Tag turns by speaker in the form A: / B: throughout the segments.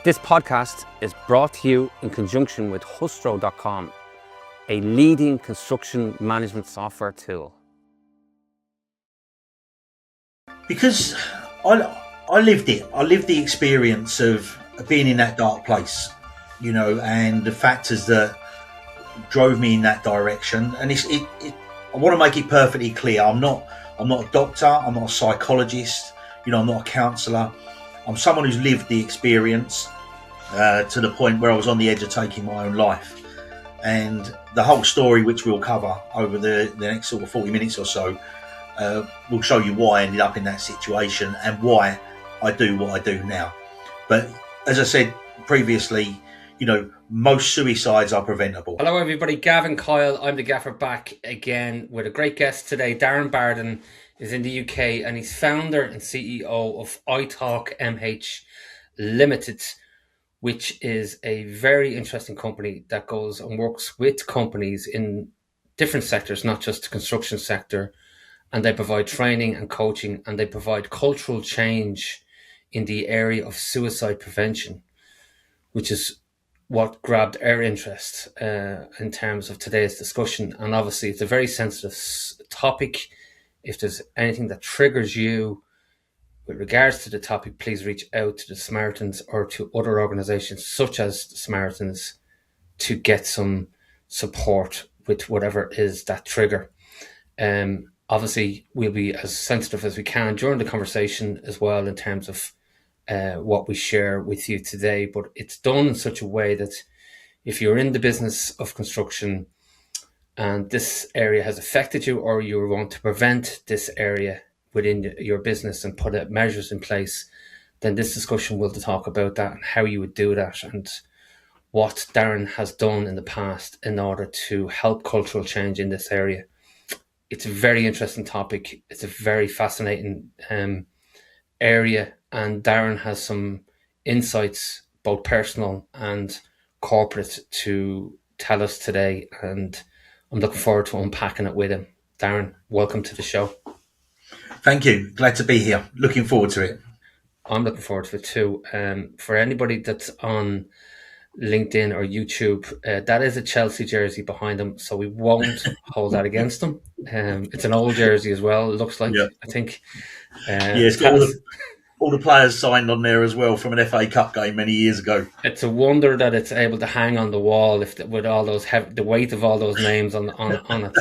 A: This podcast is brought to you in conjunction with Hustro.com, a leading construction management software tool.
B: Because I lived it. I lived the experience of being in that dark place, you know, and the factors that drove me in that direction. And I want to make it perfectly clear. I'm not a doctor. I'm not a psychologist. You know, I'm not a counsellor. I'm someone who's lived the experience to the point where I was on the edge of taking my own life. And the whole story, which we'll cover over the next sort of 40 minutes or so, will show you why I ended up in that situation and why I do what I do now. But as I said previously, you know, most suicides are preventable.
C: Hello everybody, Gavin Coyle. I'm the Gaffer back again with a great guest today. Darren Barden is in the UK and he's founder and CEO of iTalk MH Ltd, which is a very interesting company that goes and works with companies in different sectors, not just the construction sector. And they provide training and coaching, and they provide cultural change in the area of suicide prevention, which is what grabbed our interest in terms of today's discussion. And obviously it's a very sensitive topic. If there's anything that triggers you with regards to the topic, please reach out to the Samaritans or to other organizations such as the Samaritans to get some support with whatever is that trigger. Obviously, we'll be as sensitive as we can during the conversation as well in terms of what we share with you today. But it's done in such a way that if you're in the business of construction and this area has affected you, or you want to prevent this area within your business and put measures in place, then this discussion will talk about that and how you would do that and what Darren has done in the past in order to help cultural change in this area. It's a very interesting topic. It's a very fascinating area, and Darren has some insights, both personal and corporate, to tell us today, and I'm looking forward to unpacking it with him. Darren, welcome to the show.
B: Thank you. Glad to be here. Looking forward to it.
C: I'm looking forward to it too. For anybody that's on LinkedIn or YouTube, that is a Chelsea jersey behind him, so we won't hold that against him. It's an old jersey as well, it looks like. Yep. I think
B: it's got all the players signed on there as well from an FA Cup game many years ago.
C: It's a wonder that it's able to hang on the wall with all those the weight of all those names on it.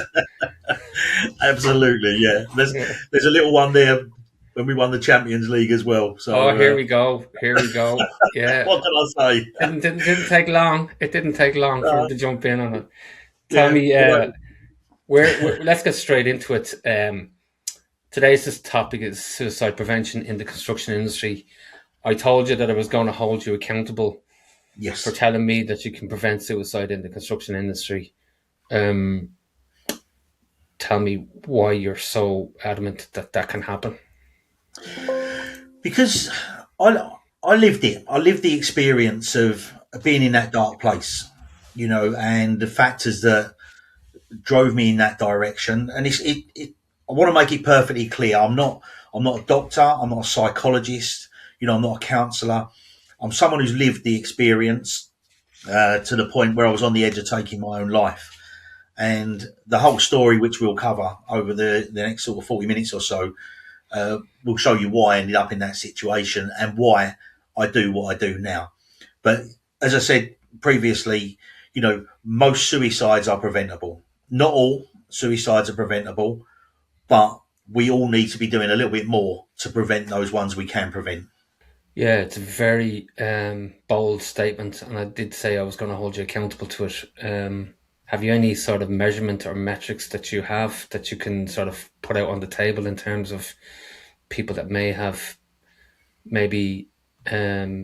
B: Absolutely, yeah. There's a little one there when we won the Champions League as well. So
C: here we go. Yeah.
B: What can I say?
C: Didn't take long. It didn't take long for him to jump in on it. Tell me, let's get straight into it. Today's topic is suicide prevention in the construction industry. I told you that I was going to hold you accountable for telling me that you can prevent suicide in the construction industry. Tell me why you're so adamant that can happen.
B: Because I lived it. I lived the experience of being in that dark place, you know, and the factors that drove me in that direction. And I want to make it perfectly clear. I'm not a doctor. I'm not a psychologist. You know, I'm not a counsellor. I'm someone who's lived the experience to the point where I was on the edge of taking my own life. And the whole story, which we'll cover over the next sort of 40 minutes or so, will show you why I ended up in that situation and why I do what I do now. But as I said previously, you know, most suicides are preventable. Not all suicides are preventable, but we all need to be doing a little bit more to prevent those ones we can prevent.
C: Yeah, it's a very bold statement, and I did say I was going to hold you accountable to it. Have you any sort of measurement or metrics that you have that you can sort of put out on the table in terms of people that may have maybe have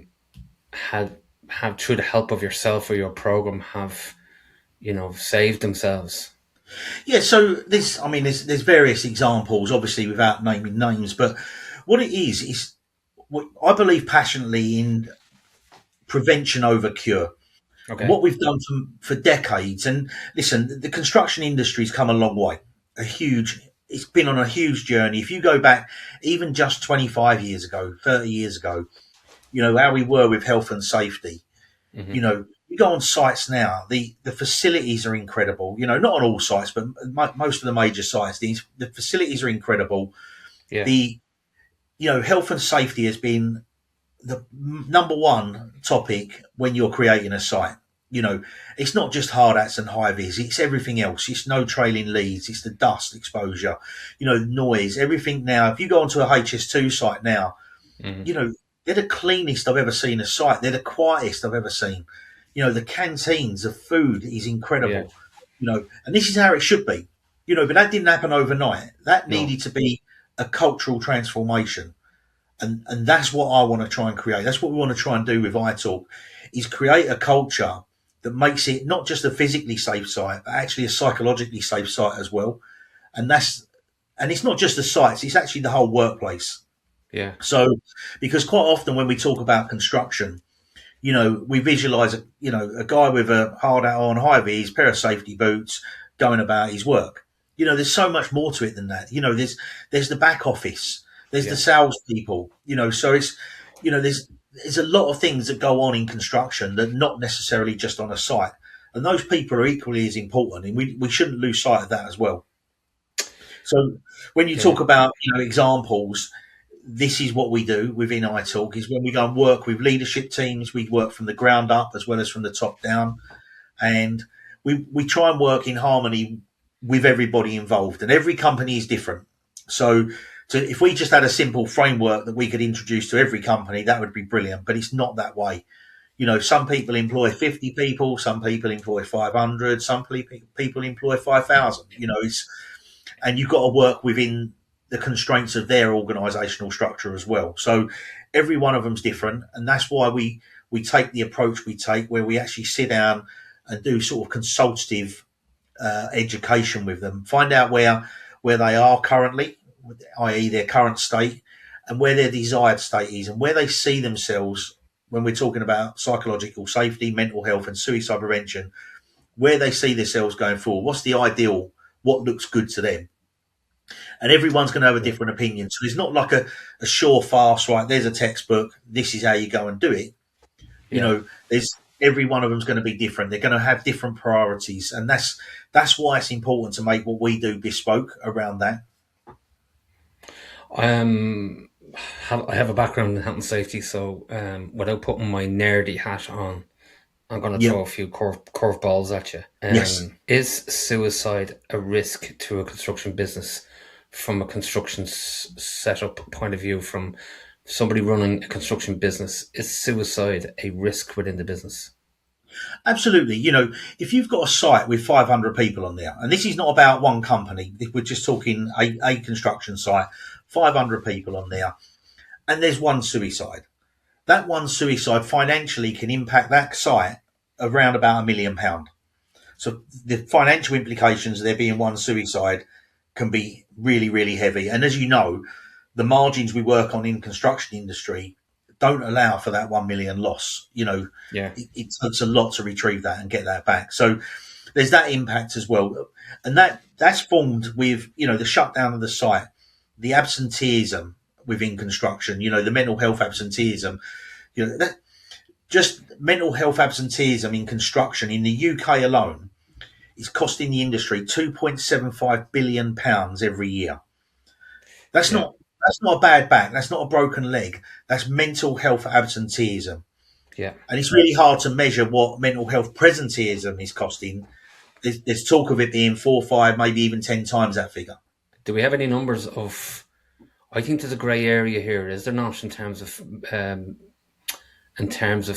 C: through the help of yourself or your program have, you know, saved themselves?
B: Yeah, so there's various examples, obviously without naming names, but what it is what I believe passionately in prevention over cure. Okay. What we've done for decades, and listen, the construction industry's come a long way. It's been on a huge journey. If you go back even just 25 years ago, 30 years ago, you know, how we were with health and safety.
C: Mm-hmm.
B: You know, you go on sites now, the facilities are incredible. You know, not on all sites, but most of the major sites, the facilities are incredible.
C: Yeah.
B: You know, health and safety has been the number one topic when you're creating a site. You know, it's not just hard hats and high vis, it's everything else. It's no trailing leads, it's the dust exposure, you know, noise, everything. Now, if you go onto a HS2 site now, you know, they're the cleanest I've ever seen a site. They're the quietest I've ever seen. You know, the canteens, the food is incredible. You know, and this is how it should be. You know, but that didn't happen overnight. That needed to be a cultural transformation. And that's what I want to try and create. That's what we want to try and do with iTalk, is create a culture that makes it not just a physically safe site, but actually a psychologically safe site as well. And it's not just the sites, it's actually the whole workplace.
C: Yeah.
B: So, because quite often when we talk about construction, you know, we visualize, you know, a guy with a hard hat on, high vis, pair of safety boots, going about his work. You know, there's so much more to it than that. You know, there's the back office, there's the salespeople. You know, so it's, you know, there's a lot of things that go on in construction that not necessarily just on a site, and those people are equally as important, and we shouldn't lose sight of that as well. So when you talk about, you know, examples, this is what we do within iTalk, is when we go and work with leadership teams, we work from the ground up as well as from the top down, and we try and work in harmony with everybody involved, and every company is different. So if we just had a simple framework that we could introduce to every company, that would be brilliant, but it's not that way. You know, some people employ 50 people, some people employ 500, some people employ 5,000, you know, and you've got to work within the constraints of their organisational structure as well. So every one of them's different, and that's why we take the approach we take, where we actually sit down and do sort of consultative education with them, find out where they are currently, i.e. their current state, and where their desired state is, and where they see themselves when we're talking about psychological safety, mental health and suicide prevention, where they see themselves going forward. What's the ideal? What looks good to them? And everyone's going to have a different opinion. So there's not like a sure fast, right, there's a textbook, this is how you go and do it. You know, every one of them's going to be different. They're going to have different priorities. And that's why it's important to make what we do bespoke around that.
C: I have a background in health and safety, so without putting my nerdy hat on, I'm going to throw a few curveballs at you. Is suicide a risk to a construction business from a construction setup point of view, from somebody running a construction business? Is suicide a risk within the business?
B: Absolutely. You know, if you've got a site with 500 people on there, and this is not about one company, we're just talking a construction site, 500 people on there, and there's one suicide. That one suicide financially can impact that site around about £1 million. So the financial implications of there being one suicide can be really, really heavy. And as you know, the margins we work on in construction industry don't allow for that 1 million loss. You know, it takes a lot to retrieve that and get that back. So there's that impact as well. And that's formed with, you know, the shutdown of the site, the absenteeism within construction, you know, the mental health absenteeism, you know, that just mental health absenteeism in construction in the UK alone is costing the industry £2.75 billion every year. That's not a bad back. That's not a broken leg. That's mental health absenteeism. Yeah. And it's really hard to measure what mental health presenteeism is costing. There's talk of it being 4, 5, maybe even 10 times that figure.
C: Do we have any numbers of, I think there's a grey area here, is there not, in terms of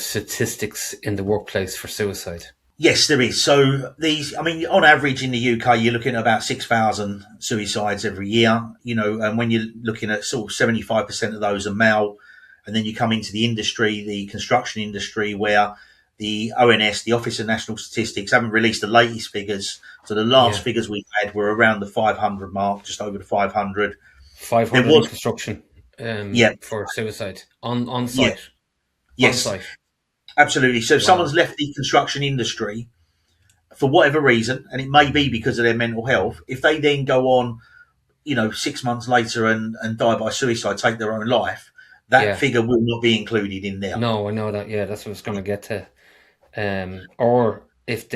C: statistics in the workplace for suicide?
B: Yes, there is. So on average in the UK, you're looking at about 6,000 suicides every year, you know, and when you're looking at sort of 75% of those are male, and then you come into the industry, the construction industry, where the ONS, the Office of National Statistics, haven't released the latest figures. So the last figures we had were around the 500 mark, just over the 500.
C: 500 in construction for suicide on site?
B: Yeah. Yes.
C: On site.
B: Absolutely. So if someone's left the construction industry for whatever reason, and it may be because of their mental health, if they then go on, you know, 6 months later and die by suicide, take their own life, that
C: Yeah.
B: figure will not be included in there.
C: No, I know that. Yeah, that's what I was going to get to. Or if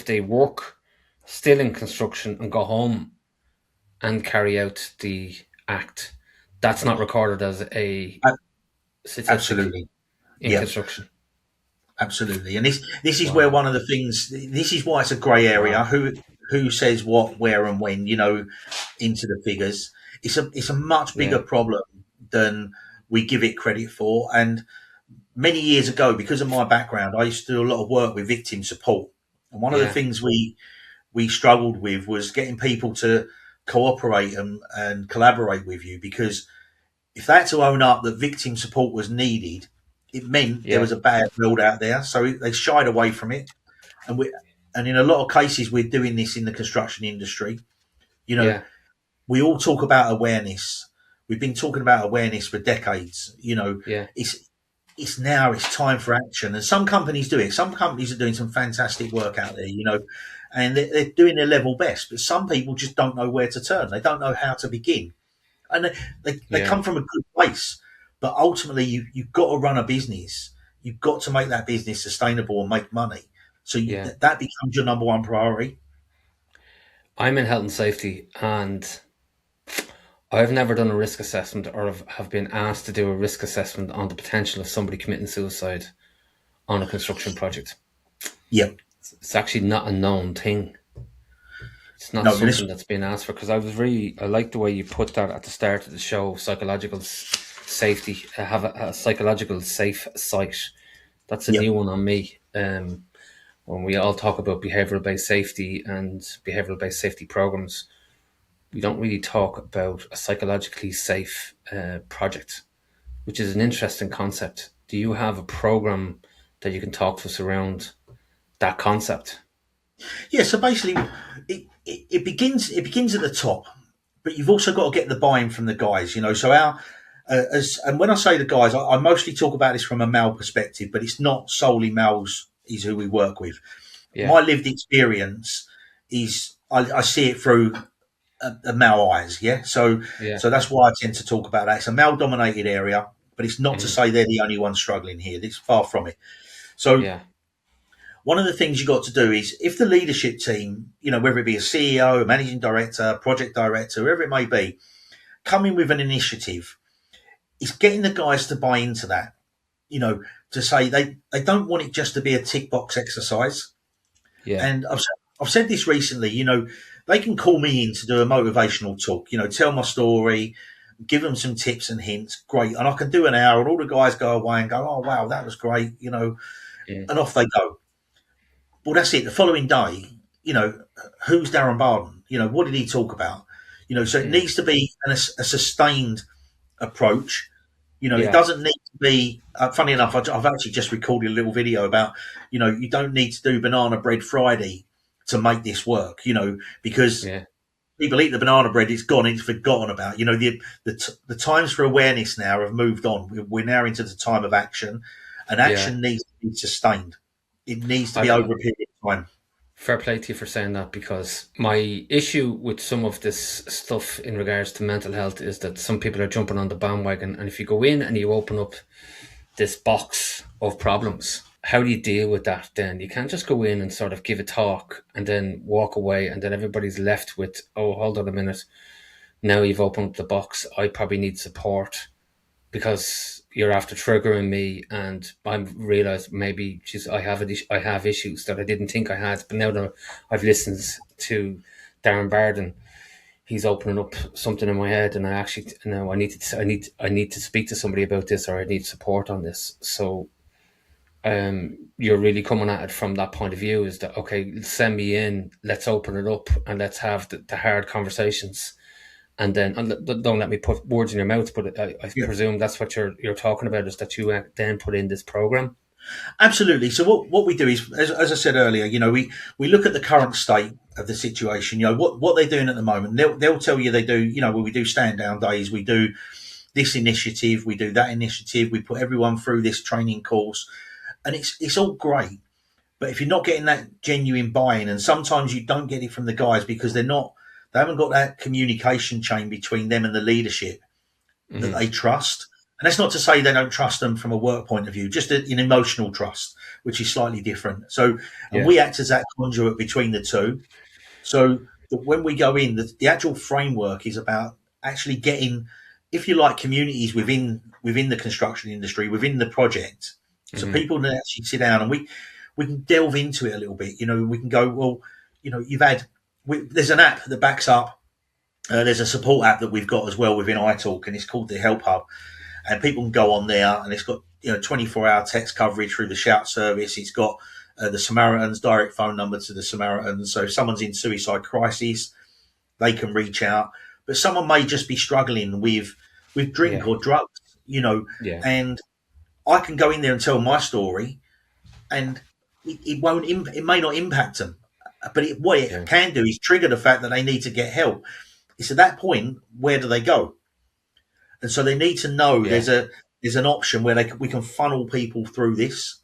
C: they work still in construction and go home and carry out the act, that's not recorded as a
B: A-
C: statistic
B: Absolutely.
C: in
B: Yeah,
C: construction.
B: absolutely. And this is where
C: Wow.
B: one of the things. This is why it's a grey area.
C: Wow.
B: Who says what, where, and when? Into the figures. It's a much bigger
C: Yeah.
B: problem than we give it credit for. And many years ago, because of my background, I used to do a lot of work with victim support. And one of the
C: Yeah.
B: things we struggled with was getting people to cooperate and collaborate with you, because if they had to own up that victim support was needed, it meant there
C: Yeah.
B: was a bad world out there. So they shied away from it. And in a lot of cases, we're doing this in the construction industry. You know,
C: Yeah.
B: we all talk about awareness. We've been talking about awareness for decades.
C: Yeah.
B: It's time for action, and some companies do it. Some companies are doing some fantastic work out there, and they're doing their level best. But some people just don't know where to turn. They don't know how to begin, and they
C: Yeah.
B: come from a good place. But ultimately, you've got to run a business. You've got to make that business sustainable and make money. So
C: Yeah.
B: that becomes your number one priority.
C: I'm in health and safety, and I've never done a risk assessment or have been asked to do a risk assessment on the potential of somebody committing suicide on a construction project.
B: Yeah.
C: It's actually not a known thing. It's not
B: No,
C: something that's been asked for, because I like the way you put that at the start of the show. Psychological safety, have a psychological safe site. That's a
B: yeah.
C: new one on me. When we all talk about behavioral based safety and behavioral based safety programs, we don't really talk about a psychologically safe project, which is an interesting concept. Do you have a program that you can talk to us around that concept?
B: Yeah, so basically, it begins at the top, but you've also got to get the buy-in from the guys. So and when I say the guys, I mostly talk about this from a male perspective, but it's not solely males is who we work with.
C: Yeah.
B: My lived experience is I see it through a male eyes. Yeah, so
C: Yeah.
B: that's why I tend to talk about that. It's a male-dominated area, but it's not to
C: Mhm.
B: say they're the only ones struggling here. It's far from it. So
C: Yeah.
B: one of the things you got to do is, if the leadership team, whether it be a CEO, a managing director, project director, whoever it may be, come in with an initiative, it's getting the guys to buy into that, to say they don't want it just to be a tick box exercise.
C: Yeah.
B: And I've said this recently, they can call me in to do a motivational talk, tell my story, give them some tips and hints. Great. And I can do an hour, and all the guys go away and go, oh, wow, that was great,
C: Yeah.
B: and off they go. Well, that's it. The following day, who's Darren Barden? What did he talk about? So it
C: Mm.
B: needs to be a sustained approach. It
C: Yeah.
B: doesn't need to be. Funny enough, I've actually just recorded a little video about, you don't need to do Banana Bread Friday to make this work. Because
C: Yeah.
B: people eat the banana bread, it's gone, it's forgotten about. The times for awareness now have moved on. We're now into the time of action, and
C: Yeah.
B: action needs to be sustained. It needs to be
C: I,
B: over a period of time.
C: Fair play to you for saying that, because my issue with some of this stuff in regards to mental health is that some people are jumping on the bandwagon, and if you go in and you open up this box of problems, how do you deal with that then? You can't just go in and sort of give a talk and then walk away, and then everybody's left with, oh, hold on a minute, now you've opened up the box, I probably need support, because you're after triggering me, and I realised maybe I have issues that I didn't think I had, but now that I've listened to Darren Barden, he's opening up something in my head, and I need to speak to somebody about this, or I need support on this. So you're really coming at it from that point of view, is that, okay, send me in, let's open it up, and let's have the hard conversations. And then, don't let me put words in your mouth, but I
B: Yeah.
C: presume that's what you're talking about, is that you then put in this program.
B: Absolutely. So what we do is, as I said earlier, we look at the current state of the situation. What they're doing at the moment. They'll tell you they do. We do stand down days. We do this initiative. We do that initiative. We put everyone through this training course, and it's all great. But if you're not getting that genuine buy-in, and sometimes you don't get it from the guys because they haven't got that communication chain between them and the leadership that
C: Mm-hmm.
B: they trust. And that's not to say they don't trust them from a work point of view, just an emotional trust, which is slightly different. So, and we act as that conduit between the two. So that when we go in, the actual framework is about actually getting, if you like, communities within the construction industry, within the project. So people can actually sit down and we can delve into it a little bit. We can go, well, there's an app that backs up. There's a support app that we've got as well within iTalk, and it's called the Help Hub. And people can go on there, and it's got 24-hour text coverage through the shout service. It's got the Samaritans direct phone number to the Samaritans. So if someone's in suicide crisis, they can reach out. But someone may just be struggling with drink or drugs, and I can go in there and tell my story, and it may not impact them, but what it can do is trigger the fact that they need to get help. It's at that point, where do they go? And so they need to know there's an option where we can funnel people through this.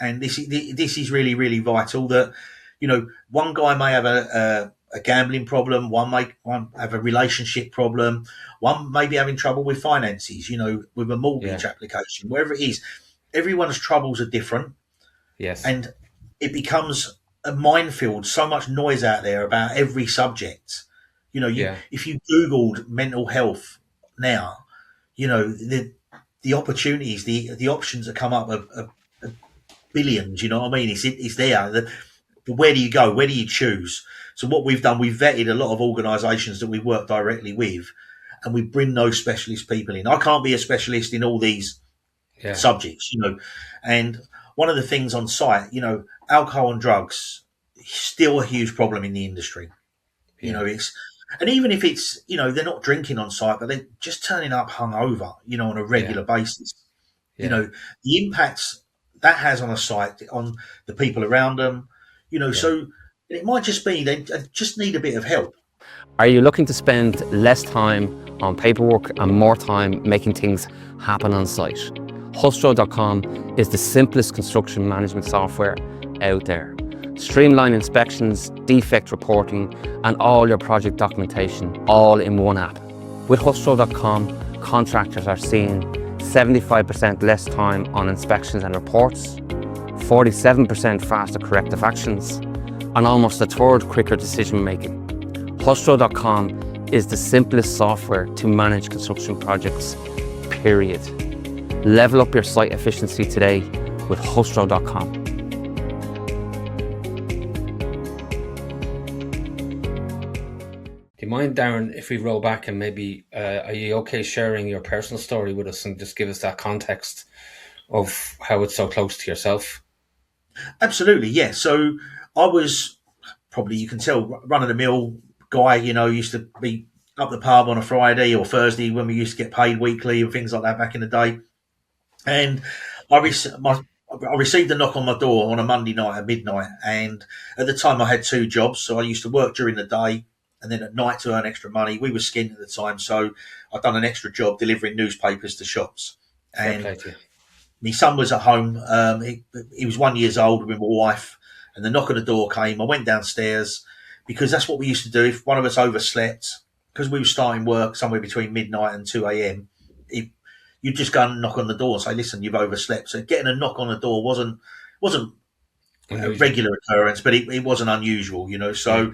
B: And this is really, really vital that, one guy may have a gambling problem, one have a relationship problem, one may be having trouble with finances, with a mortgage application, wherever it is. Everyone's troubles are different.
C: Yes.
B: And it becomes a minefield, so much noise out there about every subject. If you Googled mental health now, the opportunities, the options that come up are billions. You know what I mean? It's there. But where do you go? Where do you choose? So what we've done, we've vetted a lot of organisations that we work directly with, and we bring those specialist people in. I can't be a specialist in all these subjects, And one of the things on site, alcohol and drugs, still a huge problem in the industry. And even if it's, they're not drinking on site, but they're just turning up hungover, on a regular basis. The impacts that has on a site, on the people around them, so it might just be they just need a bit of help.
A: Are you looking to spend less time on paperwork and more time making things happen on site? Hustro.com is the simplest construction management software out there. Streamline inspections, defect reporting, and all your project documentation, all in one app. With Hustro.com, contractors are seeing 75% less time on inspections and reports, 47% faster corrective actions, and almost a third quicker decision making. Hustro.com is the simplest software to manage construction projects, period. Level up your site efficiency today with Hustro.com.
C: Do you mind, Darren, if we roll back and maybe, are you okay sharing your personal story with us and just give us that context of how it's so close to yourself?
B: Absolutely, yeah. So I was probably, you can tell, run-of-the-mill guy, used to be up the pub on a Friday or Thursday when we used to get paid weekly and things like that back in the day. And I received a knock on my door on a Monday night at midnight. And at the time I had two jobs. So I used to work during the day and then at night to earn extra money. We were skint at the time. So I'd done an extra job delivering newspapers to shops. And my son was at home. He was 1 year old with my wife. And the knock on the door came. I went downstairs because that's what we used to do. If one of us overslept, because we were starting work somewhere between midnight and 2 a.m., you'd just go and knock on the door and say, listen, you've overslept. So getting a knock on the door wasn't a regular occurrence, but it wasn't unusual, So,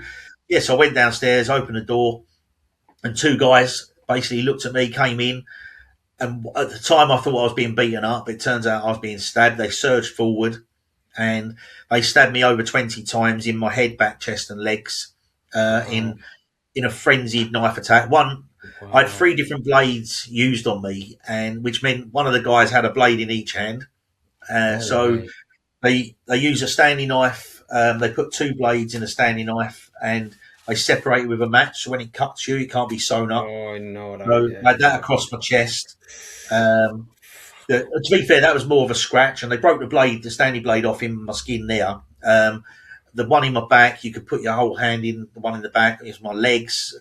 B: so I went downstairs, opened the door, and two guys basically looked at me, came in. And at the time, I thought I was being beaten up. It turns out I was being stabbed. They surged forward and they stabbed me over 20 times in my head, back, chest and legs in a frenzied knife attack. I had 3 different blades used on me, and which meant one of the guys had a blade in each hand. They use a Stanley knife. They put 2 blades in a Stanley knife, and they separate it with a match. So when it cuts you, it can't be sewn up.
C: Oh, I know that.
B: So I had that across my chest. To be fair, that was more of a scratch, and they broke the Stanley blade off in my skin there. The one in my back, you could put your whole hand in. The one in the back is my legs,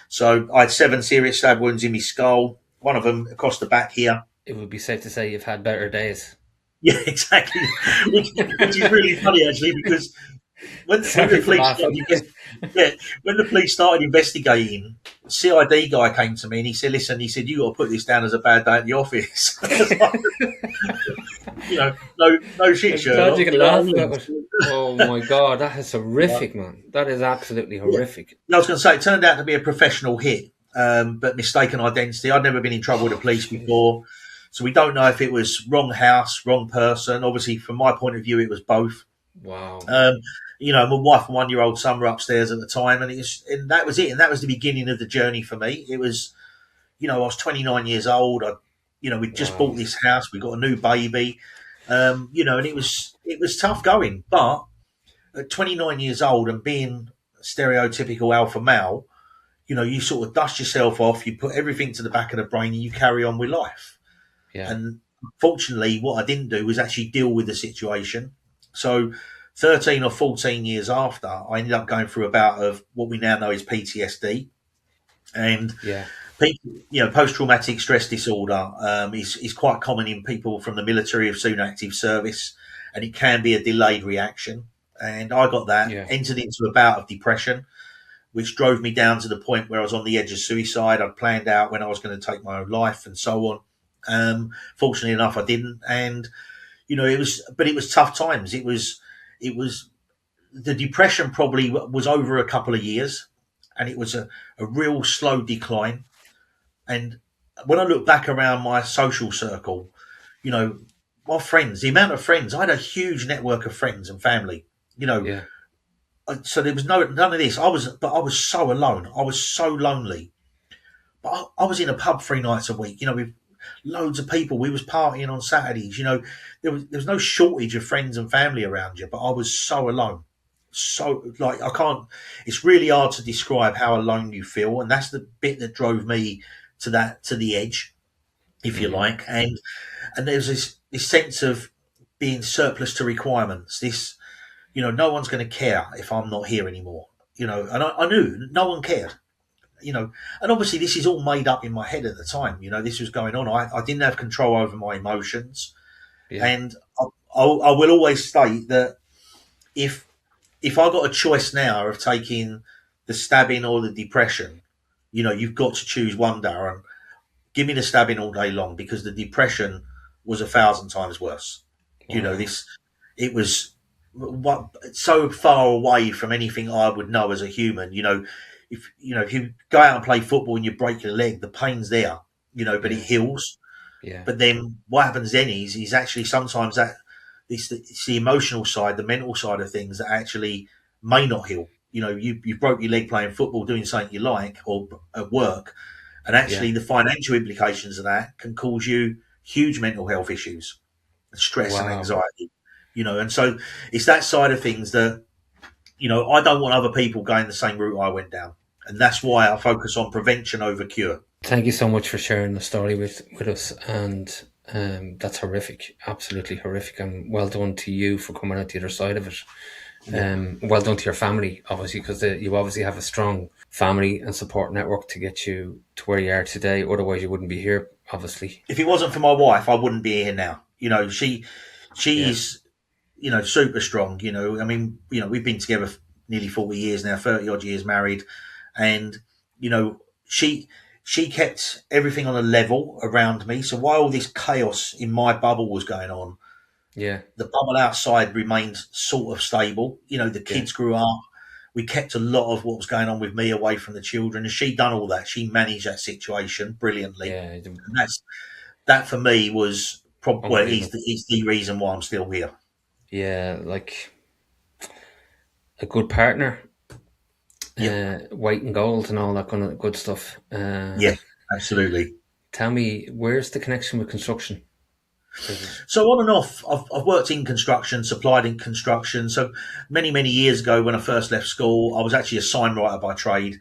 B: So I had 7 serious stab wounds in my skull, one of them across the back here.
C: It would be safe to say you've had better days.
B: Yeah, exactly. which is really funny, actually, because when
C: Sorry
B: the
C: for
B: police
C: laughing.
B: started, yeah, when the police started investigating, CID guy came to me and he said, "Listen," he said, "you got to put this down as a bad day at the office." I was like, no shit,
C: I'm glad you
B: Sherlock.
C: can
B: You know
C: laugh
B: what I
C: about
B: mean?
C: it. Oh my God, that is horrific, man. That is absolutely
B: Yeah.
C: horrific.
B: I was going to say, it turned out to be a professional hit, but mistaken identity. I'd never been in trouble with the police
C: Jeez.
B: before, so we don't know if it was wrong house, wrong person. Obviously, from my point of view, it was both.
C: Wow.
B: My wife and 1-year-old son were upstairs at the time, and that was it. And that was the beginning of the journey for me. It was, I was 29 years old. We'd just
C: Wow.
B: bought this house. We got a new baby, and it was tough going. But at 29 years old and being stereotypical alpha male, you sort of dust yourself off. You put everything to the back of the brain, and you carry on with life.
C: Yeah.
B: And fortunately, what I didn't do was actually deal with the situation. So 13 or 14 years after, I ended up going through a bout of what we now know is PTSD. And
C: Yeah.
B: post-traumatic stress disorder is quite common in people from the military of soon active service, and it can be a delayed reaction. And I got that,
C: Yeah.
B: entered into a bout of depression, which drove me down to the point where I was on the edge of suicide. I'd planned out when I was going to take my own life and so on. Fortunately enough, I didn't. And, it was tough times. It was the depression probably was over a couple of years, and it was a real slow decline. And when I look back around my social circle, my friends, the amount of friends, I had a huge network of friends and family,
C: Yeah.
B: so there was none of this. I was so alone. I was so lonely. But I was in a pub 3 nights a week, with loads of people. We was partying on Saturdays. There was no shortage of friends and family around you. But I was so alone. So I can't. It's really hard to describe how alone you feel, and that's the bit that drove me to the edge, if you like. And there's this sense of being surplus to requirements. This, no one's going to care if I'm not here anymore. And I knew no one cared. And obviously this is all made up in my head at the time. This was going on. I didn't have control over my emotions,
C: Yeah.
B: and I will always state that if I got a choice now of taking the stabbing or the depression, you've got to choose one, Darren. Give me the stabbing all day long, because the depression was 1,000 times worse.
C: Wow.
B: It was so far away from anything I would know as a human. If you go out and play football and you break your leg, the pain's there, but it heals.
C: Yeah.
B: But then what happens then is actually sometimes that it's the emotional side, the mental side of things that actually may not heal. You broke your leg playing football, doing something you like, or at work, and actually the financial implications of that can cause you huge mental health issues, stress and
C: Wow.
B: anxiety. And so it's that side of things that I don't want other people going the same route I went down, and that's why I focus on prevention over cure.
C: Thank you so much for sharing the story with us, and that's horrific, absolutely horrific, and well done to you for coming out the other side of it. Well done to your family, obviously, because you obviously have a strong family and support network to get you to where you are today. Otherwise, you wouldn't be here, obviously.
B: If it wasn't for my wife, I wouldn't be here now. She's super strong. I mean, we've been together nearly 40 years now, 30 odd years married, and she kept everything on a level around me. So while all this chaos in my bubble was going on, the bubble outside remained sort of stable. The kids grew up. We kept a lot of what was going on with me away from the children, and she done all that. She managed that situation brilliantly, and that for me was probably is the reason why I'm still here.
C: Yeah, like a good partner, white and gold, and all that kind of good stuff.
B: Yeah, absolutely.
C: Tell me, where's the connection with construction?
B: So on and off, I've worked in construction, supplied in construction. So many years ago, when I first left school, I was actually a sign writer by trade,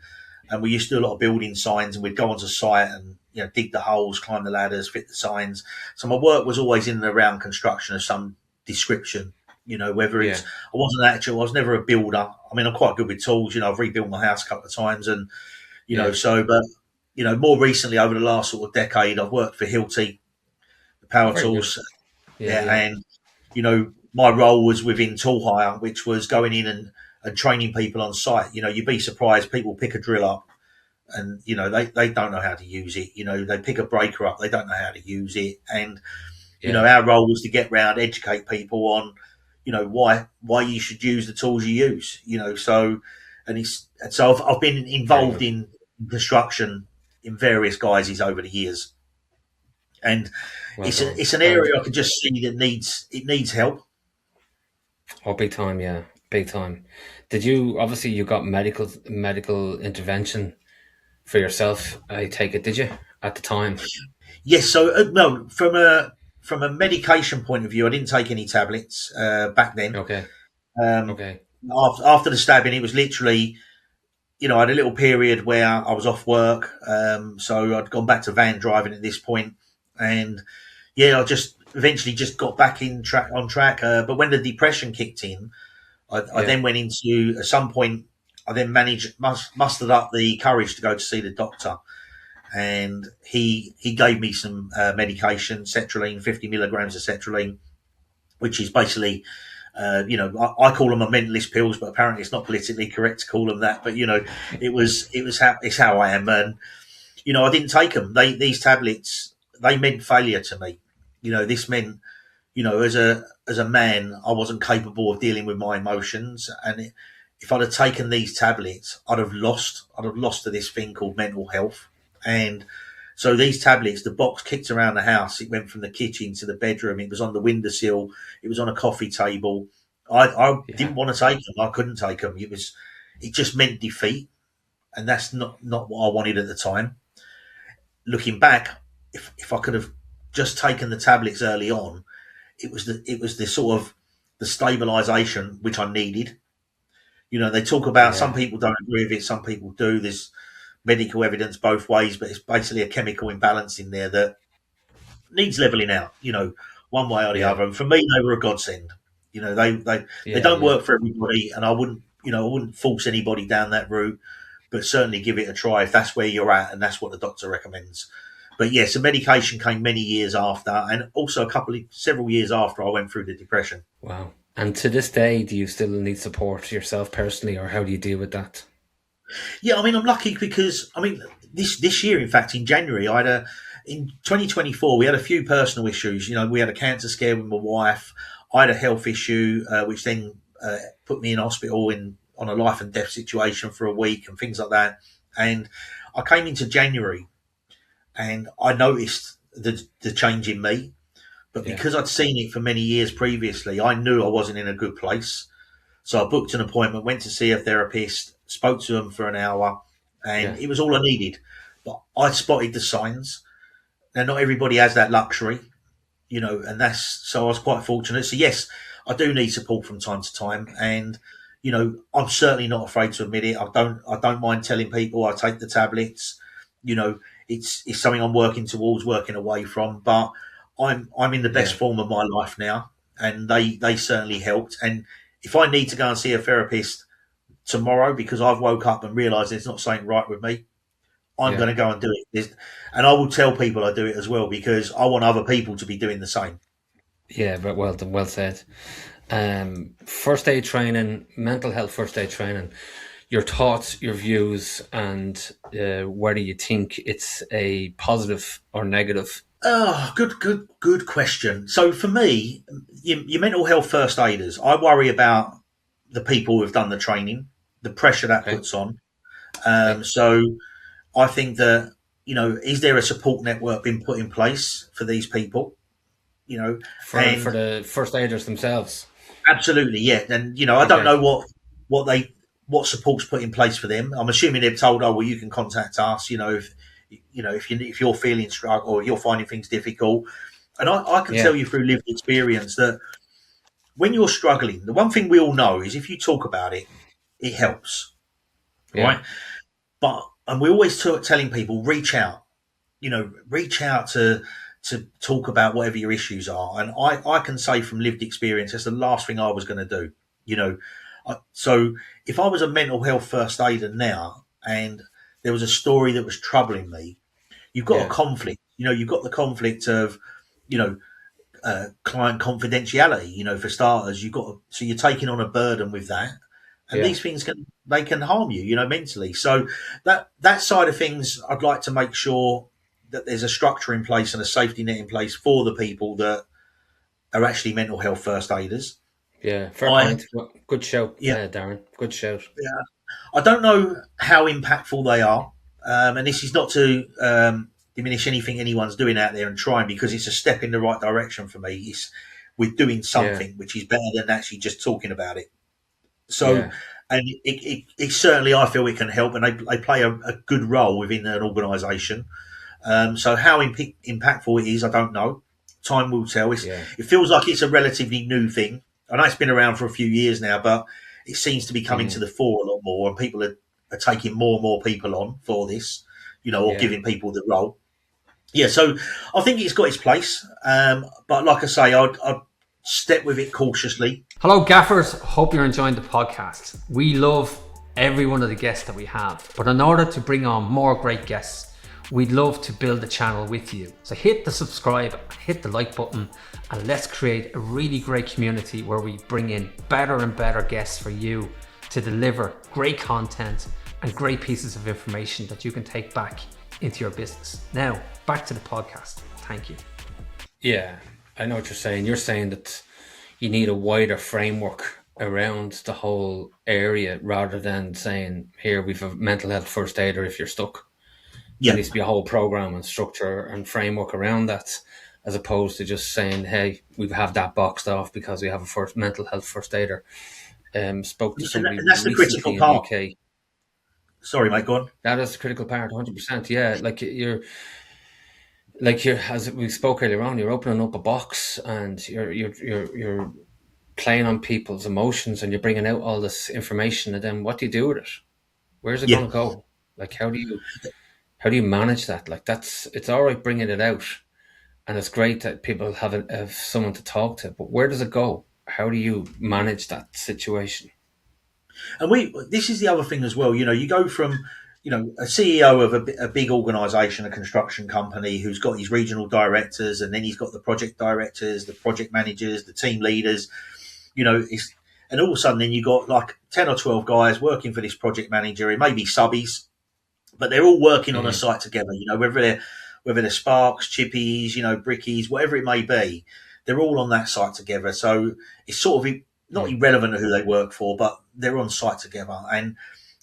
B: and we used to do a lot of building signs, and we'd go onto site and dig the holes, climb the ladders, fit the signs. So my work was always in and around construction of some description. Whether it's I was never a builder. I mean, I'm quite good with tools. I've rebuilt my house a couple of times, and but more recently, over the last sort of decade, I've worked for Hilti, the power tools.
C: And
B: my role was within tool hire, which was going in and training people on site. You know, you'd be surprised, people pick a drill up and, you know, they don't know how to use it. You know, they pick a breaker up, they don't know how to use it. And, you know, our role was to get round, educate people on, you know, why you should use the tools you use, you know. So, so I've been involved in construction in various guises over the years. And it's an area I can just see that needs help.
C: Oh, big time, yeah, big time. Did you obviously you got medical intervention for yourself? I take it, did you at the time?
B: Yes. So no, from a medication point of view, I didn't take any tablets back then.
C: Okay.
B: Okay. After the stabbing, it was literally, you know, I had a little period where I was off work, so I'd gone back to van driving at this point, and I just eventually just got back on track. But when the depression kicked in, I then went into, at some point, I then mustered up the courage to go to see the doctor, and he gave me some medication, sertraline, 50 milligrams of sertraline, which is basically, you know, I call them a mentalist pills, but apparently it's not politically correct to call them that. But you know, it's how I am, and you know, I didn't take them. These tablets, they meant failure to me. You know, this meant, you know, as a man, I wasn't capable of dealing with my emotions, and if I'd have taken these tablets, I'd have lost to this thing called mental health. And so these tablets, the box kicked around the house. It went from the kitchen to the bedroom. It was on the windowsill. It was on a coffee table. I didn't want to take them. I couldn't take them. It just meant defeat, and that's not what I wanted at the time. Looking back, if I could have just taken the tablets early on, it was the sort of the stabilisation which I needed. You know, they talk about, some people don't agree with it, some people do. There's medical evidence both ways, but it's basically a chemical imbalance in there that needs leveling out, you know, one way or the other. And for me, they were a godsend. You know, they don't work for everybody, and I wouldn't force anybody down that route, but certainly give it a try if that's where you're at and that's what the doctor recommends. But yes, the medication came many years after, and also several years after I went through the depression.
C: Wow. And to this day, do you still need support yourself personally, or how do you deal with that?
B: Yeah, I mean, I'm lucky because, I mean, this year, in fact, in January, in 2024, we had a few personal issues. You know, we had a cancer scare with my wife. I had a health issue, which then put me in hospital on a life and death situation for a week and things like that. And I came into January and I noticed the change in me. But because I'd seen it for many years previously, I knew I wasn't in a good place. So I booked an appointment, went to see a therapist, spoke to him for an hour, and it was all I needed. But I spotted the signs. Now, not everybody has that luxury, you know, and so I was quite fortunate. So yes, I do need support from time to time, and you know, I'm certainly not afraid to admit it. I don't mind telling people I take the tablets. You know, it's something I'm working towards, working away from, but I'm in the best form of my life now, and they certainly helped. And if I need to go and see a therapist tomorrow because I've woke up and realised there's not something right with me, I'm going to go and do it. And I will tell people I do it as well because I want other people to be doing the same.
C: Yeah, but well said. First aid training, mental health first aid training, your thoughts, your views, and whether you think it's a positive or negative.
B: Oh, good question. So for me, your mental health first aiders, I worry about the people who've done the training, the pressure that puts on. So I think that, you know, is there a support network being put in place for these people? You know,
C: for the first aiders themselves.
B: Absolutely, yeah. And you know, I don't know what support's put in place for them. I'm assuming they're told, oh well, you can contact us. You know, if you're feeling struggle or you're finding things difficult, and I can tell you through lived experience that when you're struggling, the one thing we all know is if you talk about it, it helps, right? And we're always telling people reach out, you know, reach out to talk about whatever your issues are. And I can say from lived experience, that's the last thing I was going to do, you know. So if I was a mental health first aider now and there was a story that was troubling me, you've got a conflict. You know, you've got the conflict of, you know, client confidentiality. You know, for starters, so you're taking on a burden with that, and these things can harm you, you know, mentally. So that side of things, I'd like to make sure that there's a structure in place and a safety net in place for the people that are actually mental health first aiders.
C: Yeah, fair point. Good shout, Darren. Good shout.
B: Yeah, I don't know how impactful they are, and this is not to diminish anything anyone's doing out there and trying, because it's a step in the right direction for me. We're doing something which is better than actually just talking about it. So, and it certainly, I feel it can help, and they play a good role within an organisation. So how impactful it is, I don't know. Time will tell. It feels like it's a relatively new thing. I know it's been around for a few years now, but it seems to be coming to the fore a lot more, and people are taking more and more people on for this, you know, or giving people the role. Yeah, so I think it's got its place. But like I say, I'd step with it cautiously.
D: Hello, Gaffers. Hope you're enjoying the podcast. We love every one of the guests that we have, but in order to bring on more great guests, we'd love to build the channel with you. So hit the subscribe, hit the like button, and let's create a really great community where we bring in better and better guests for you to deliver great content and great pieces of information that you can take back into your business. Now, back to the podcast. Thank you.
C: Yeah, I know what you're saying. You're saying that you need a wider framework around the whole area rather than saying, here, we've a mental health first aider if you're stuck. There needs to be a whole program and structure and framework around that, as opposed to just saying, hey, we have that boxed off because we have a mental health first aider. Spoke to somebody
B: and that's the critical part.
C: UK.
B: Sorry, mate, go on.
C: That is the critical part, 100%. Yeah, you're as we spoke earlier on, you're opening up a box and you're playing on people's emotions, and you're bringing out all this information, and then what do you do with it? Where's it going to go? Like, how do you manage that? Like, it's all right bringing it out, and it's great that people have someone to talk to, but where does it go? How do you manage that situation?
B: And this is the other thing as well. You know, you go from, you know, a CEO of a big organisation, a construction company, who's got his regional directors, and then he's got the project directors, the project managers, the team leaders. You know, and all of a sudden, then you got like 10 or 12 guys working for this project manager. It may be subbies, but they're all working on a site together. You know, whether they're Sparks, Chippies, you know, Brickies, whatever it may be, they're all on that site together. So it's sort of not irrelevant who they work for, but they're on site together, and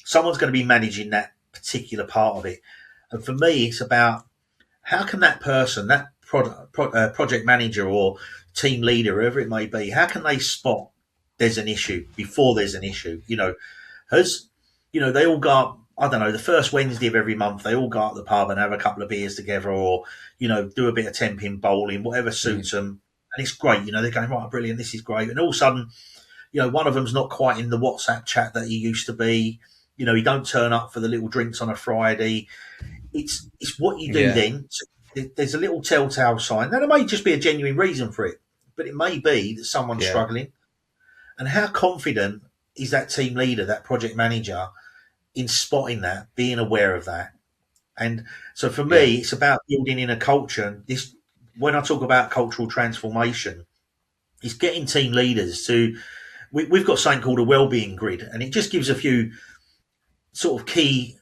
B: someone's going to be managing that particular part of it. And for me, it's about how can that person, that project manager or team leader, whoever it may be, how can they spot there's an issue before there's an issue? You know, they all go up, I don't know, the first Wednesday of every month, they all go up to the pub and have a couple of beers together, or, you know, do a bit of 10-pin bowling, whatever suits them. And it's great. You know, they're going, right, brilliant, this is great. And all of a sudden, you know, one of them's not quite in the WhatsApp chat that he used to be. You know, he don't turn up for the little drinks on a Friday. It's what you do then. So there's a little telltale sign. Now, there may just be a genuine reason for it, but it may be that someone's struggling. And how confident is that team leader, that project manager, in spotting that, being aware of that? And so for me, it's about building in a culture. When I talk about cultural transformation, it's getting team leaders to... We've got something called a Wellbeing grid, and it just gives a few sort of key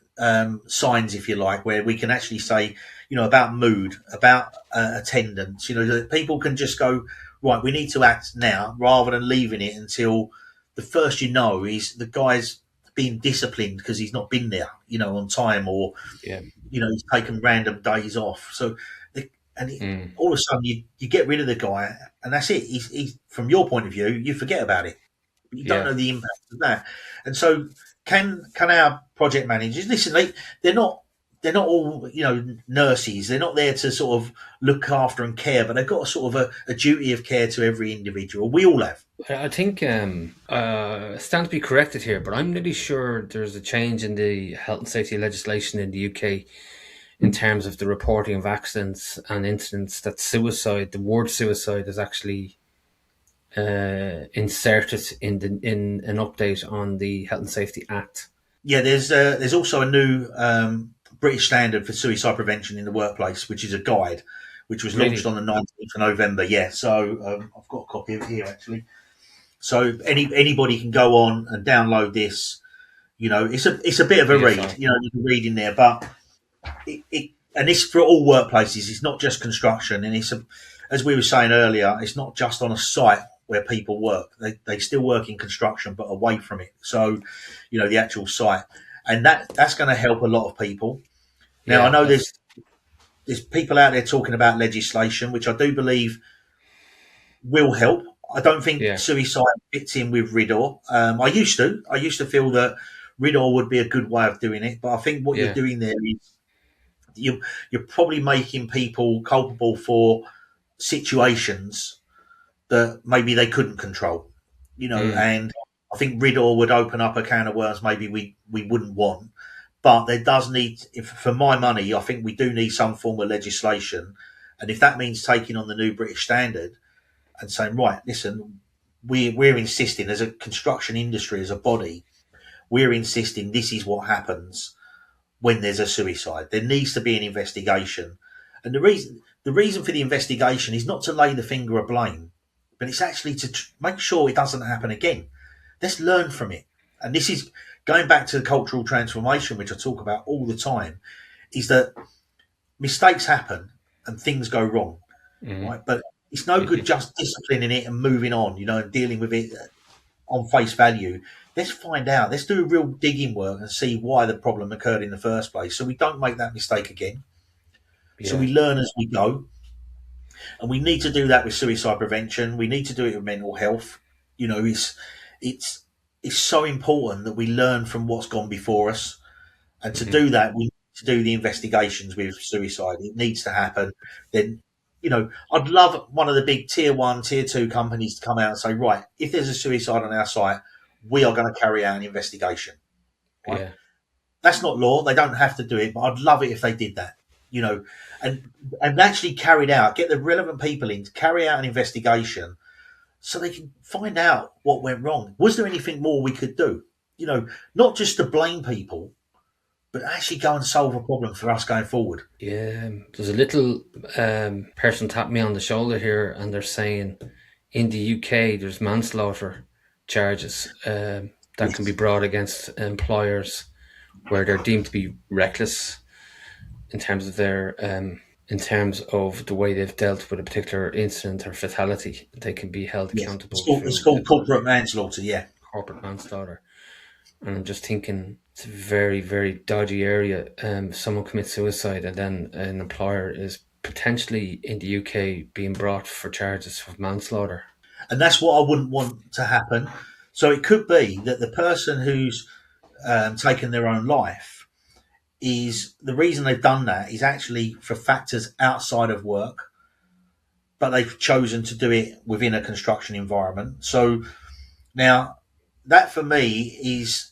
B: signs, if you like, where we can actually say, you know, about mood, about attendance, you know, that people can just go, right, we need to act now, rather than leaving it until the first you know is the guy's being disciplined because he's not been there, you know, on time, or, you know, he's taken random days off. So, all of a sudden you get rid of the guy, and that's it. He's from your point of view, you forget about it. You don't know the impact of that. And so can our project managers listen? They're not all, you know, nurses. They're not there to sort of look after and care, but they've got a sort of a duty of care to every individual. We all have.
C: I think stand to be corrected here, but I'm nearly sure there's a change in the health and safety legislation in the UK in terms of the reporting of accidents and incidents, that suicide, the word suicide, is actually inserted in an update on the Health and Safety Act.
B: Yeah, there's also a new British standard for suicide prevention in the workplace, which is a guide, which was
C: Really?
B: launched on the 19th of November. Yeah, so I've got a copy of it here actually. So anybody can go on and download this. It's a bit of a read.
C: PSI.
B: You can read in there, but and it's for all workplaces. It's not just construction, and as we were saying earlier, it's not just on a site where people work. They still work in construction, but away from it. So, the actual site, and that's going to help a lot of people. Now, I know there's people out there talking about legislation, which I do believe will help. I don't think suicide fits in with RIDDOR. I used to feel that RIDDOR would be a good way of doing it, but I think what you're doing there is you're probably making people culpable for situations that maybe they couldn't control, and I think RIDDOR would open up a can of worms maybe we wouldn't want. But there does need, for my money, I think we do need some form of legislation. And if that means taking on the new British standard and saying, right, listen, we're insisting as a construction industry, as a body, we're insisting this is what happens when there's a suicide. There needs to be an investigation. And the reason for the investigation is not to lay the finger of blame, but it's actually to make sure it doesn't happen again. Let's learn from it. And this is going back to the cultural transformation, which I talk about all the time, is that mistakes happen and things go wrong, right? But it's no good just disciplining it and moving on, and dealing with it on face value. Let's find out. Let's do a real digging work and see why the problem occurred in the first place, so we don't make that mistake again. So we learn as we go. And we need to do that with suicide prevention. We need to do it with mental health. It's so important that we learn from what's gone before us. And to do that, we need to do the investigations with suicide. It needs to happen. Then, I'd love one of the big tier 1, tier 2 companies to come out and say, right, if there's a suicide on our site, we are going to carry out an investigation. Right? Yeah. That's not law. They don't have to do it, but I'd love it if they did that, and actually carried out, get the relevant people in to carry out an investigation so they can find out what went wrong. Was there anything more we could do? Not just to blame people, but actually go and solve a problem for us going forward.
C: Yeah, there's a little person tapped me on the shoulder here, and they're saying in the UK there's manslaughter charges that can be brought against employers where they're deemed to be reckless in terms of their in terms of the way they've dealt with a particular incident or fatality. They can be held accountable.
B: It's called corporate manslaughter,
C: corporate manslaughter. And I'm just thinking it's a very, very dodgy area. Someone commits suicide and then an employer is potentially in the UK being brought for charges of manslaughter.
B: And that's what I wouldn't want to happen. So it could be that the person who's taken their own life, is the reason they've done that is actually for factors outside of work, but they've chosen to do it within a construction environment. So now that for me is,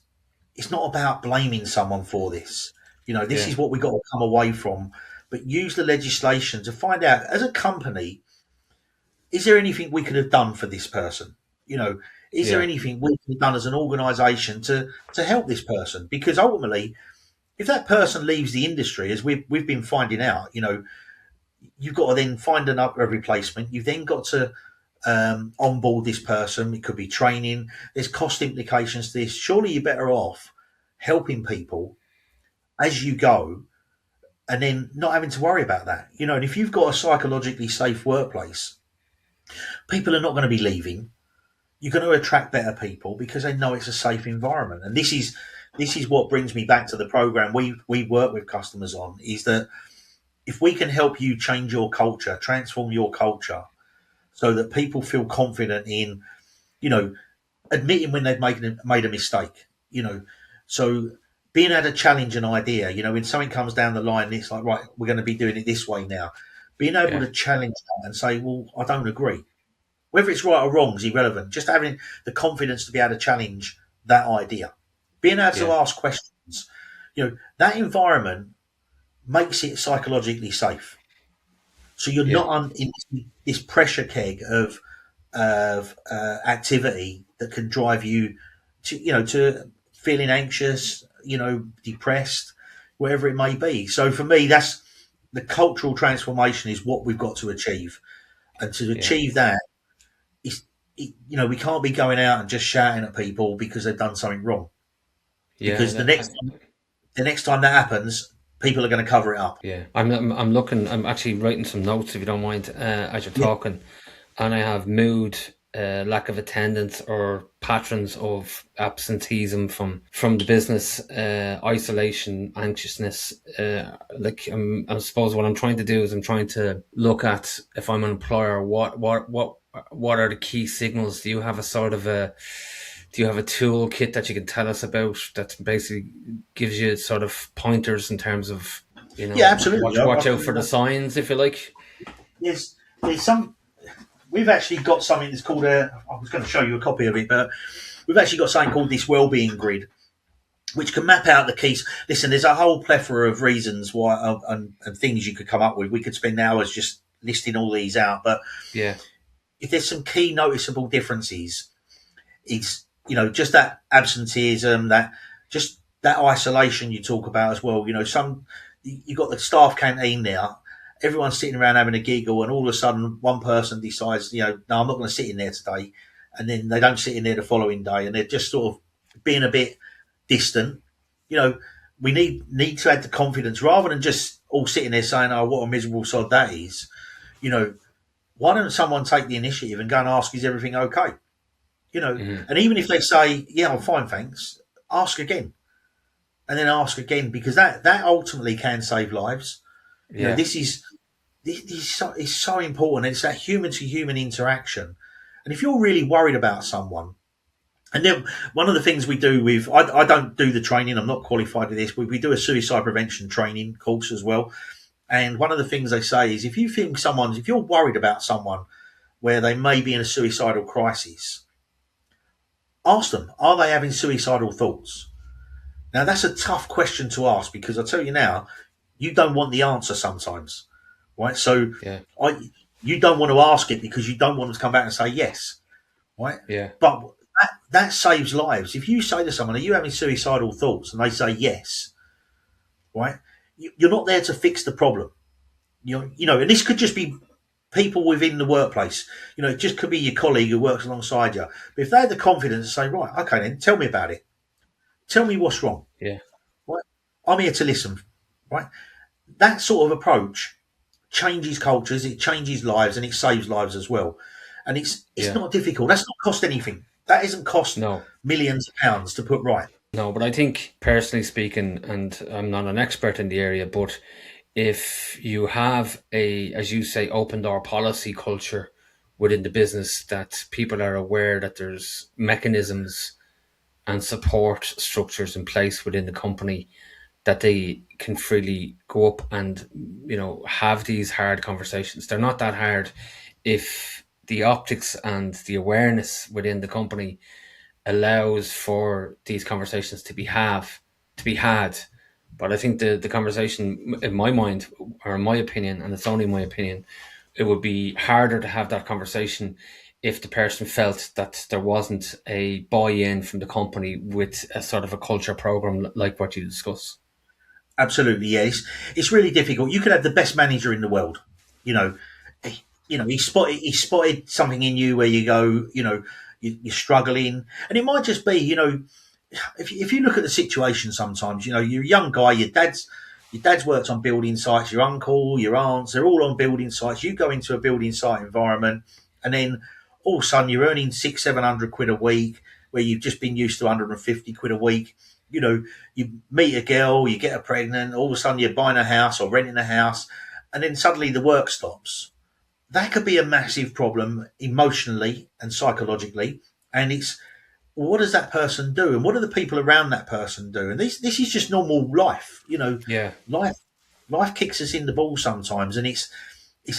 B: it's not about blaming someone for this. This is what we've got to come away from, but use the legislation to find out as a company, is there anything we could have done for this person? Is there anything we could have done as an organisation to help this person? Because ultimately, if that person leaves the industry, as we've been finding out, you've got to then find another replacement. You've then got to onboard this person. It could be training. There's cost implications to this. Surely you're better off helping people as you go and then not having to worry about that. And if you've got a psychologically safe workplace, people are not going to be leaving. You're going to attract better people because they know it's a safe environment. And this is what brings me back to the program we work with customers on, is that if we can help you change your culture, transform your culture so that people feel confident in, admitting when they've made a mistake, so being able to challenge an idea, when something comes down the line, it's like, right, we're going to be doing it this way now. Being able to challenge that and say, well, I don't agree. Whether it's right or wrong is irrelevant. Just having the confidence to be able to challenge that idea. Being able to ask questions, that environment makes it psychologically safe. So you're not in this pressure keg of activity that can drive you to feeling anxious, depressed, wherever it may be. So for me, that's the cultural transformation is what we've got to achieve, and to achieve that, we can't be going out and just shouting at people because they've done something wrong. Because the next time that happens, people are going to cover it up.
C: Yeah, I'm looking. I'm actually writing some notes, if you don't mind, as you're talking, and I have mood, lack of attendance, or patterns of absenteeism from the business, isolation, anxiousness. I suppose what I'm trying to do is I'm trying to look at, if I'm an employer, what are the key signals? Do you have a toolkit that you can tell us about that basically gives you sort of pointers in terms of,
B: absolutely.
C: watch out for the signs, if you like?
B: Yes, there's some. We've actually got something that's called I was going to show you a copy of it, but we've actually got something called this Wellbeing grid, which can map out the keys. Listen, there's a whole plethora of reasons why and things you could come up with. We could spend hours just listing all these out, but if there's some key noticeable differences, it's just that absenteeism, that isolation you talk about as well. You got the staff canteen there. Everyone's sitting around having a giggle, and all of a sudden one person decides, no, I'm not going to sit in there today. And then they don't sit in there the following day, and they're just sort of being a bit distant. We need to add the confidence rather than just all sitting there saying, oh, what a miserable sod that is. Why don't someone take the initiative and go and ask, is everything okay? And even if they say, yeah, I'm fine, thanks, ask again. And then ask again, because that ultimately can save lives. This is so important. It's that human to human interaction. And if you're really worried about someone, and then one of the things we do with, I don't do the training, I'm not qualified for this, we do a suicide prevention training course as well. And one of the things they say is, if you're worried about someone where they may be in a suicidal crisis, ask them, are they having suicidal thoughts? Now, that's a tough question to ask, because I tell you now, you don't want the answer sometimes, right? So you don't want to ask it because you don't want them to come back and say yes, right?
C: Yeah.
B: But that saves lives. If you say to someone, are you having suicidal thoughts? And they say yes, right? You're not there to fix the problem. And this could just be people within the workplace. It just could be your colleague who works alongside you. But if they had the confidence to say, right, okay, then tell me about it. Tell me what's wrong.
C: Yeah.
B: Right? I'm here to listen. Right? That sort of approach changes cultures, it changes lives, and it saves lives as well. And it's not difficult. That's not cost anything. That isn't cost millions of pounds to put right.
C: No, but I think, personally speaking, and I'm not an expert in the area, but if you have as you say, open door policy culture within the business, that people are aware that there's mechanisms and support structures in place within the company, that they can freely go up and, have these hard conversations. They're not that hard if the optics and the awareness within the company allows for these conversations to be had. But I think the conversation, in my mind, or in my opinion, and it's only my opinion, it would be harder to have that conversation if the person felt that there wasn't a buy-in from the company with a sort of a culture program like what you discuss.
B: Absolutely, yes. It's really difficult. You could have the best manager in the world. He spotted something in you where you go, you're struggling, and it might just be, if you look at the situation sometimes, you're a young guy, your dad's worked on building sites, your uncle, your aunts, they're all on building sites. You go into a building site environment, and then all of a sudden you're earning 600-700 quid a week, where you've just been used to 150 quid a week. You meet a girl, you get her pregnant, all of a sudden you're buying a house or renting a house, and then suddenly the work stops. That could be a massive problem emotionally and psychologically. And it's, what does that person do? And what do the people around that person do? And this is just normal life, Life kicks us in the ball sometimes, and it's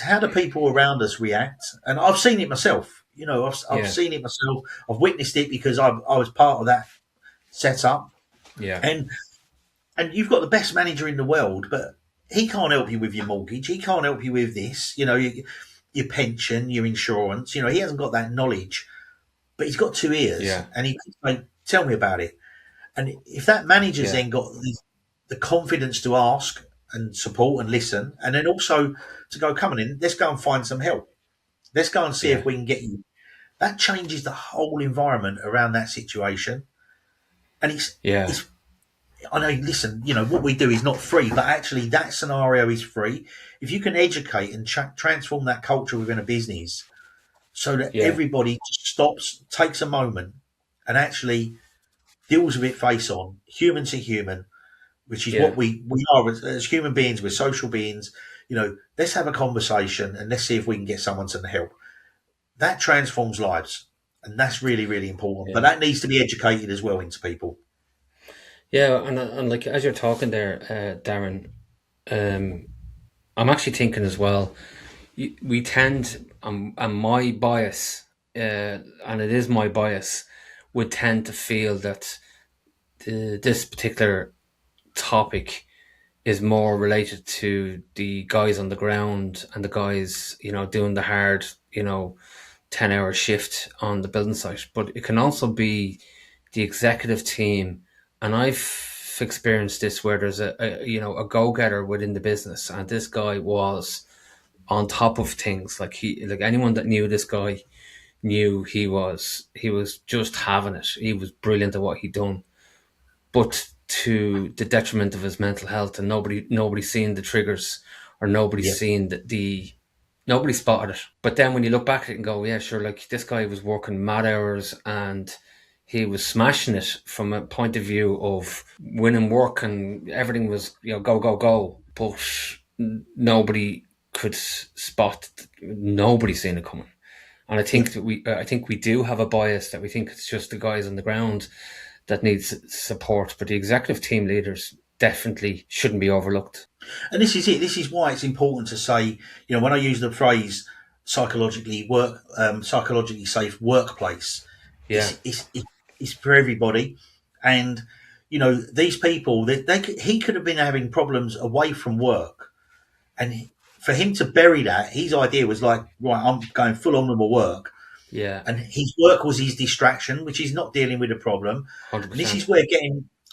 B: how do people around us react? And I've seen it myself. I've seen it myself. I've witnessed it because I was part of that setup.
C: Yeah.
B: And you've got the best manager in the world, but he can't help you with your mortgage. He can't help you with this, your pension, your insurance. He hasn't got that knowledge, but he's got two ears, and he can say, tell me about it. And if that manager's then got the confidence to ask and support and listen, and then also to go, come on in, let's go and find some help. Let's go and see if we can get you. That changes the whole environment around that situation. And it's I know, listen, what we do is not free, but actually that scenario is free. If you can educate and transform that culture within a business so that everybody stops, takes a moment and actually deals with it face on, human to human, which is what we are as human beings. We're social beings. Let's have a conversation and let's see if we can get someone some help. That transforms lives, and that's really, really important. But that needs to be educated as well into people.
C: Yeah, and like as you're talking there, Darren, I'm actually thinking as well. We tend, and my bias, and it is my bias, would tend to feel that this particular topic is more related to the guys on the ground and the guys, doing the hard, 10-hour shift on the building site. But it can also be the executive team. And I've experienced this where there's a go-getter within the business, and this guy was on top of things. Like anyone that knew this guy knew he was just having it. He was brilliant at what he'd done, but to the detriment of his mental health, and nobody seeing the triggers, or nobody seeing nobody spotted it. But then when you look back at it and go, yeah, sure, like this guy was working mad hours and he was smashing it from a point of view of winning work, and everything was, go, go, go. But nobody could spot, nobody seen it coming. And I think that I think we do have a bias that we think it's just the guys on the ground that needs support, but the executive team leaders definitely shouldn't be overlooked.
B: And this is it. This is why it's important to say, when I use the phrase psychologically safe workplace, it's for everybody. And, these people, he could have been having problems away from work. And for him to bury that, his idea was like, right, I'm going full on with my work.
C: Yeah.
B: And his work was his distraction, which is not dealing with a problem.
C: 100%.
B: And this is where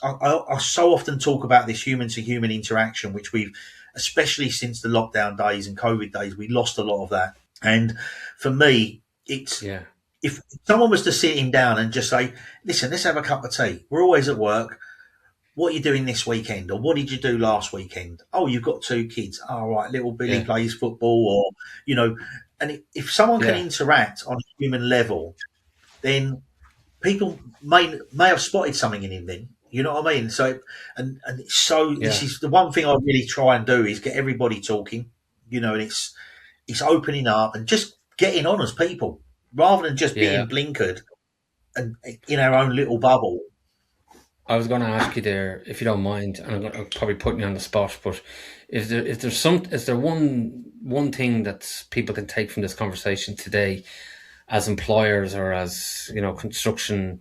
B: I so often talk about this human to human interaction, which we've, especially since the lockdown days and COVID days, we lost a lot of that. And for me, it's, if someone was to sit him down and just say, listen, let's have a cup of tea. We're always at work. What are you doing this weekend? Or what did you do last weekend? Oh, you've got 2 kids. Oh, right. Little Billy plays football, or, and if someone can interact on a human level, then people may have spotted something in him then. You know what I mean? So, and this is the one thing I really try and do is get everybody talking, and it's opening up and just getting on as people rather than just being blinkered and in our own little bubble.
C: I was going to ask you there, if you don't mind, and I'm probably putting you on the spot, but is there one thing that people can take from this conversation today, as employers or as construction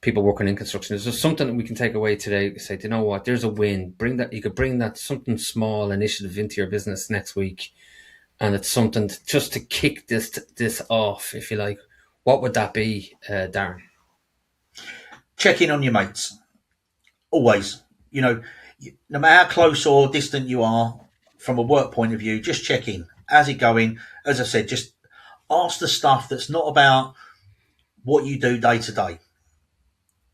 C: people working in construction? Is there something that we can take away today? Say, you know what, there's a win. You could bring that something small initiative into your business next week, and it's something just to kick this off, if you like. What would that be, Darren?
B: Check in on your mates. Always, no matter how close or distant you are from a work point of view, just check in. How's it going? As I said, just ask the stuff that's not about what you do day to day.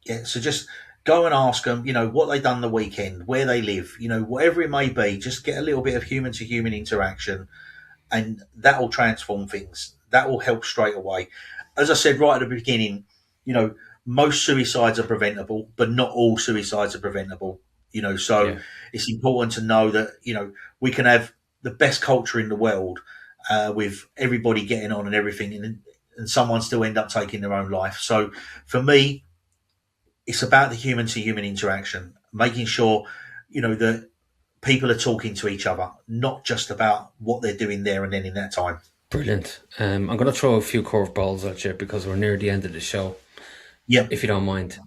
B: Yeah, so just go and ask them, what they done the weekend, where they live, whatever it may be. Just get a little bit of human to human interaction, and that will transform things. That will help straight away. As I said right at the beginning, most suicides are preventable, but not all suicides are preventable. It's important to know that, we can have the best culture in the world with everybody getting on and everything, and someone still end up taking their own life. So for me, it's about the human to human interaction, making sure, that people are talking to each other, not just about what they're doing there and then in that time.
C: Brilliant. I'm going to throw a few curveballs at you because we're near the end of the show.
B: Yeah.
C: If you don't mind.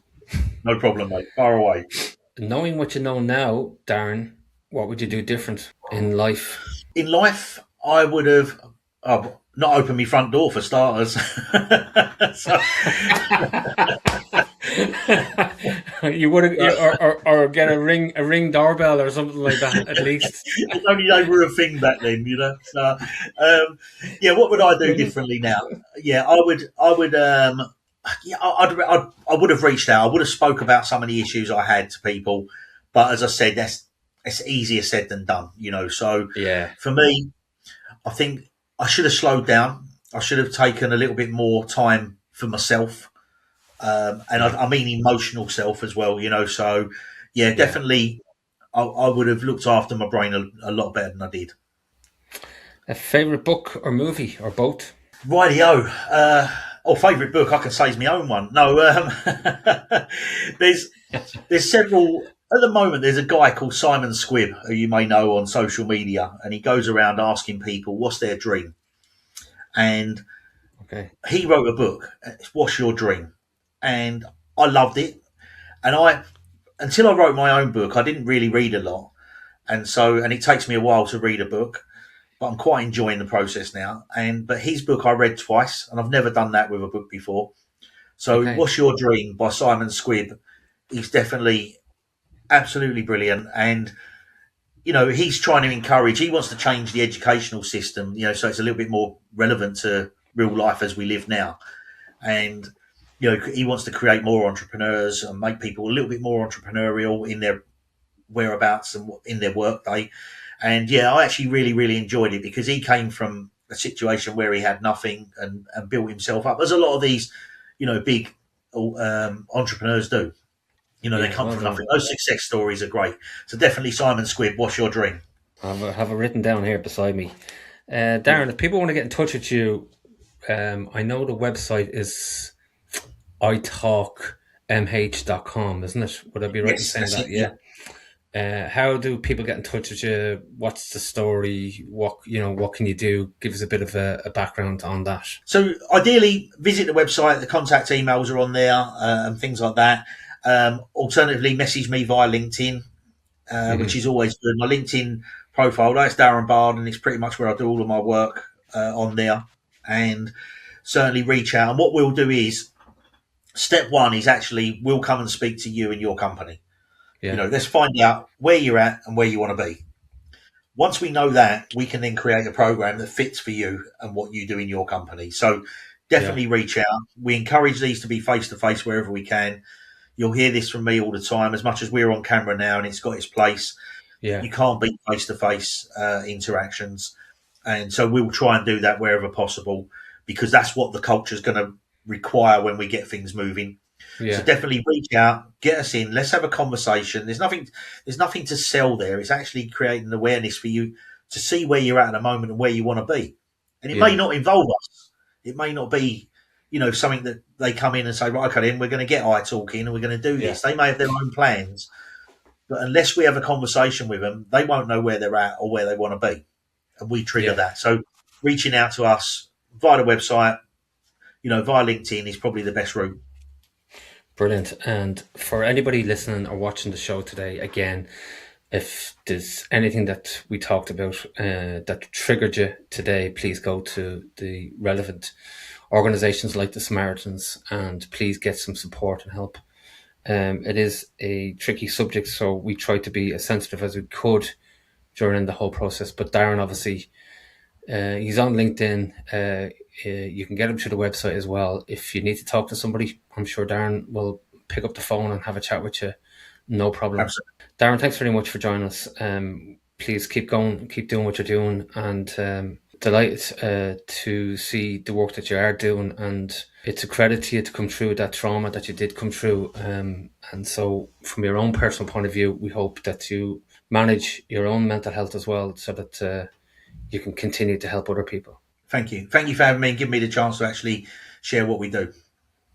B: No problem, mate. Far away.
C: Knowing what you know now, Darren, what would you do different in life?
B: In life, I would have not opened my front door for starters.
C: You would or get a ring doorbell or something like that at least.
B: If only they were a thing back then, you know. So, yeah, what would I do differently now? Yeah, yeah, I would have reached out. I would have spoke about some of the issues I had to people, but as I said, it's easier said than done, you know. So,
C: Yeah,
B: for me, I think I should have slowed down. I should have taken a little bit more time for myself, and I mean emotional self as well, you know. So, yeah, definitely, I would have looked after my brain a lot better than I did.
C: a favorite book or movie or both?
B: Rightio. Favourite book, I can say is my own one. No, there's several. At the moment, there's a guy called Simon Squibb, who you may know on social media, and he goes around asking people what's their dream. And
C: Okay.
B: he wrote a book, What's Your Dream? And I loved it. And until I wrote my own book, I didn't really read a lot. And it takes me a while to read a book, but I'm quite enjoying the process now. But his book I read twice, and I've never done that with a book before. So,
C: Okay.
B: What's Your Dream by Simon Squibb? He's definitely absolutely brilliant. And, you know, he's trying to encourage, he wants to change the educational system, you know, so it's a little bit more relevant to real life as we live now. And, you know, he wants to create more entrepreneurs and make people a little bit more entrepreneurial in their whereabouts and in their workday. And yeah, I actually really, really enjoyed it because he came from a situation where he had nothing and built himself up, as a lot of these, you know, big entrepreneurs do. You know, they come from nothing. Those success stories are great. So definitely Simon Squibb, What's Your Dream?
C: I have it written down here beside me. Darren, if people want to get in touch with you, I know the website is iTalk.mh.com, isn't it? Would I be right in saying that? Yeah. How do people get in touch with you? What's the story? What can you do? Give us a bit of a background on that.
B: So ideally, visit the website. The contact emails are on there and things like that. Alternatively, message me via LinkedIn, which is always good. My LinkedIn profile, that's Darren Barden. It's pretty much where I do all of my work on there. And certainly reach out. And what we'll do is, step one is actually we'll come and speak to you and your company. Yeah. You know, let's find out where you're at and where you want to be. Once we know that, we can then create a program that fits for you and what you do in your company. So definitely reach out. We encourage these to be face-to-face wherever we can. You'll hear this from me all the time. As much as we're on camera now and it's got its place, you can't beat face-to-face interactions. And so we'll try and do that wherever possible because that's what the culture is going to require when we get things moving. Yeah. So definitely reach out, get us in. Let's have a conversation. There's nothing to sell there. It's actually creating awareness for you to see where you're at the moment and where you want to be. And it may not involve us. It may not be, you know, something that they come in and say, right, okay, then we're going to get iTalk in and we're going to do this. They may have their own plans, but unless we have a conversation with them, they won't know where they're at or where they want to be. And we trigger that. So reaching out to us via the website, you know, via LinkedIn is probably the best route.
C: Brilliant. And for anybody listening or watching the show today, again, if there's anything that we talked about that triggered you today, please go to the relevant organizations like the Samaritans and please get some support and help. It is a tricky subject, so we try to be as sensitive as we could during the whole process. But Darren, obviously, he's on LinkedIn. You can get him to the website as well. If you need to talk to somebody, I'm sure Darren will pick up the phone and have a chat with you. No problem.
B: Absolutely.
C: Darren, thanks very much for joining us. Please keep going, keep doing what you're doing, and delighted to see the work that you are doing. And it's a credit to you to come through that trauma that you did come through. And so from your own personal point of view, we hope that you manage your own mental health as well so that you can continue to help other people.
B: Thank you. Thank you for having me and giving me the chance to actually share what we do.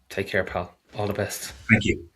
C: Take care, pal. All the best.
B: Thank you.